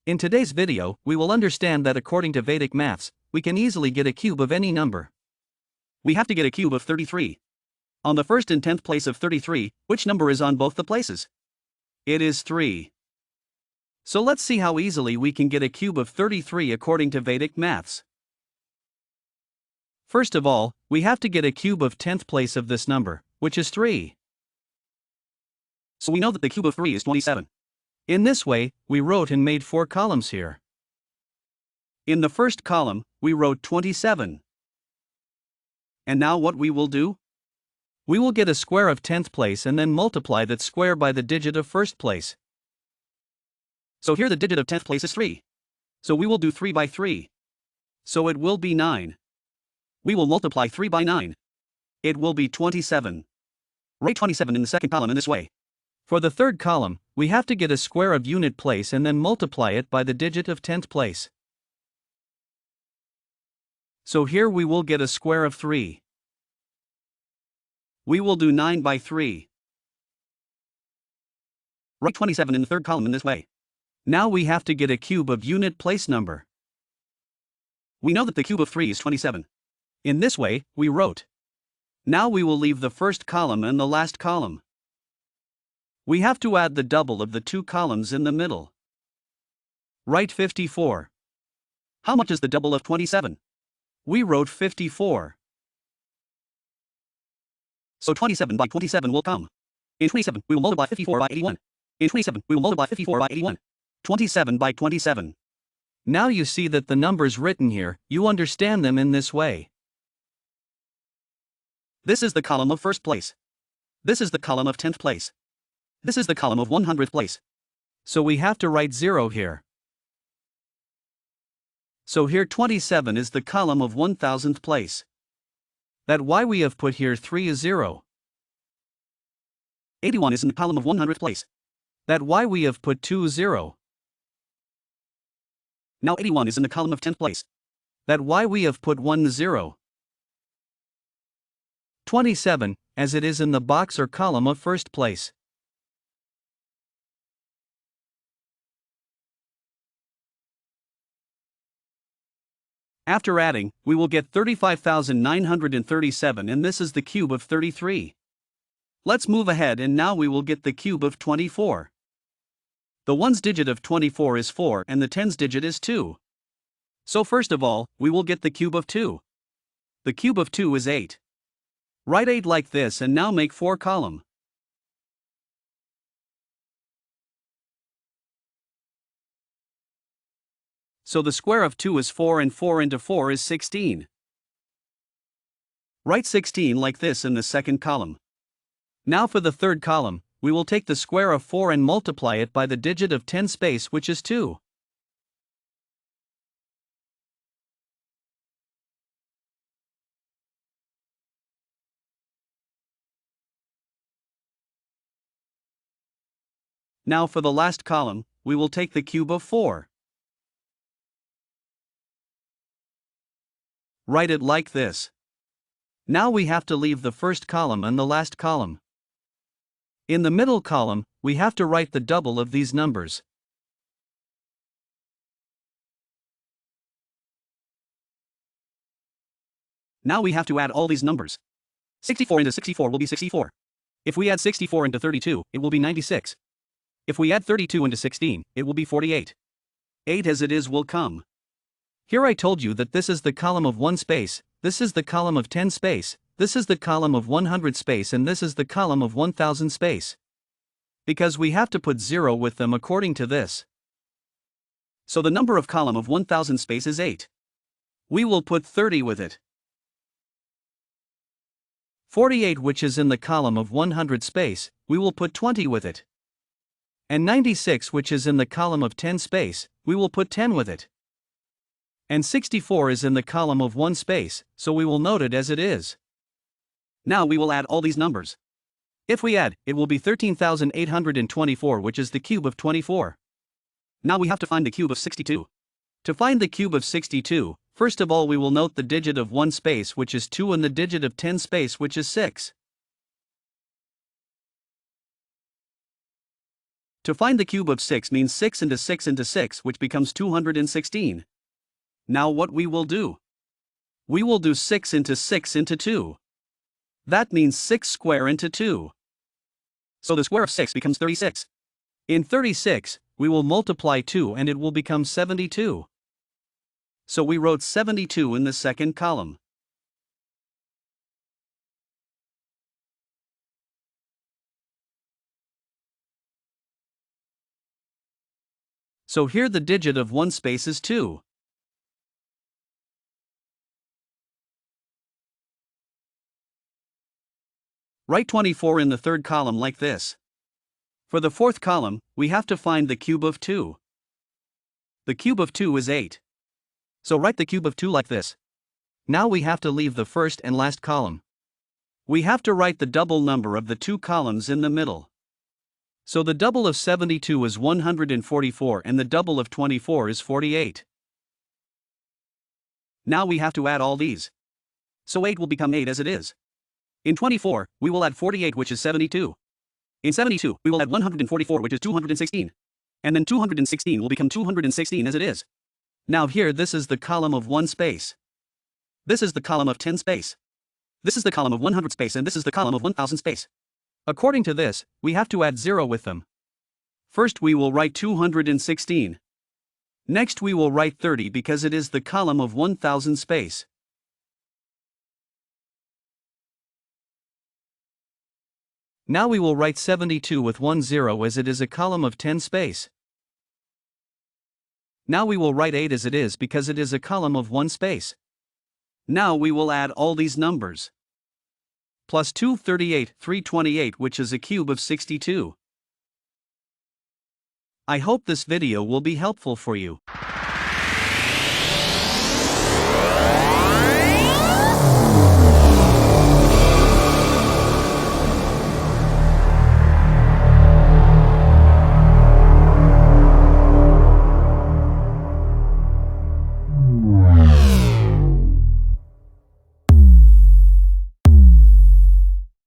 In today's video, we will understand that according to Vedic maths, we can easily get a cube of any number. We have to get a cube of 33. On the first and 10th place of 33, which number is on both the places? It is 3. So let's see how easily we can get a cube of 33 according to Vedic maths. First of all, we have to get a cube of 10th place of this number, which is 3. So we know that the cube of 3 is 27. In this way, we wrote and made 4 columns here. In the first column, we wrote 27. And now what we will do? We will get a square of 10th place and then multiply that square by the digit of first place. So here the digit of 10th place is 3. So we will do 3 by 3. So it will be 9. We will multiply 3 by 9. It will be 27. Write 27 in the second column in this way. For the third column, we have to get a square of unit place and then multiply it by the digit of 10th place. So here we will get a square of 3. We will do 9 by 3. Write 27 in the third column in this way. Now we have to get a cube of unit place number. We know that the cube of 3 is 27. In this way, we wrote. Now we will leave the first column and the last column. We have to add the double of the 2 columns in the middle. Write 54. How much is the double of 27? We wrote 54. So 27 by 27 will come. In 27, we will multiply 54 by 81. In 27, we will multiply 54 by 81. 27 by 27. Now you see that the numbers written here, you understand them in this way. This is the column of first place. This is the column of 10th place. This is the column of 100th place. So we have to write 0 here. So here 27 is the column of 1000th place. That why we have put here 3 is 0. 81 is in the column of 100th place. That why we have put 2 0. Now 81 is in the column of 10th place. That why we have put 1 0. 27, as it is in the box or column of first place. After adding, we will get 35,937 and this is the cube of 33. Let's move ahead and now we will get the cube of 24. The 1's digit of 24 is 4 and the 10's digit is 2. So first of all, we will get the cube of 2. The cube of 2 is 8. Write 8 like this and now make 4 column. So the square of 2 is 4 and 4 into 4 is 16. Write 16 like this in the second column. Now for the third column, we will take the square of 4 and multiply it by the digit of 10 space which is 2. Now for the last column, we will take the cube of 4. Write it like this. Now we have to leave the first column and the last column. In the middle column, we have to write the double of these numbers. Now we have to add all these numbers. 64 into 64 will be 64. If we add 64 into 32, it will be 96. If we add 32 into 16, it will be 48. 8 as it is will come. Here I told you that this is the column of 1 space, this is the column of 10 space, this is the column of 100 space and this is the column of 1000 space. Because we have to put 0 with them according to this. So the number of column of 1000 space is 8. We will put 30 with it. 48 which is in the column of 100 space, we will put 20 with it. And 96 which is in the column of 10 space, we will put 10 with it. And 64 is in the column of 1 space, so we will note it as it is. Now we will add all these numbers. If we add, it will be 13,824 which is the cube of 24. Now we have to find the cube of 62. To find the cube of 62, first of all we will note the digit of 1 space which is 2 and the digit of 10 space which is 6. To find the cube of 6 means 6 into 6 into 6, which becomes 216. Now what we will do? We will do 6 into 6 into 2. That means 6 square into 2. So the square of 6 becomes 36. In 36, we will multiply 2 and it will become 72. So we wrote 72 in the second column. So here the digit of one space is 2. Write 24 in the third column like this. For the fourth column, we have to find the cube of 2. The cube of 2 is 8. So write the cube of 2 like this. Now we have to leave the first and last column. We have to write the double number of the two columns in the middle. So the double of 72 is 144 and the double of 24 is 48. Now we have to add all these. So 8 will become 8 as it is. In 24, we will add 48, which is 72. In 72, we will add 144, which is 216. And then 216 will become 216 as it is. Now here this is the column of 1 space. This is the column of 10 space. This is the column of 100 space and this is the column of 1000 space. According to this, we have to add 0 with them. First we will write 216. Next we will write 30 because it is the column of 1000 space. Now we will write 72 with 1 0 as it is a column of 10 space. Now we will write 8 as it is because it is a column of 1 space. Now we will add all these numbers. Plus 238, 328, which is a cube of 62. I hope this video will be helpful for you.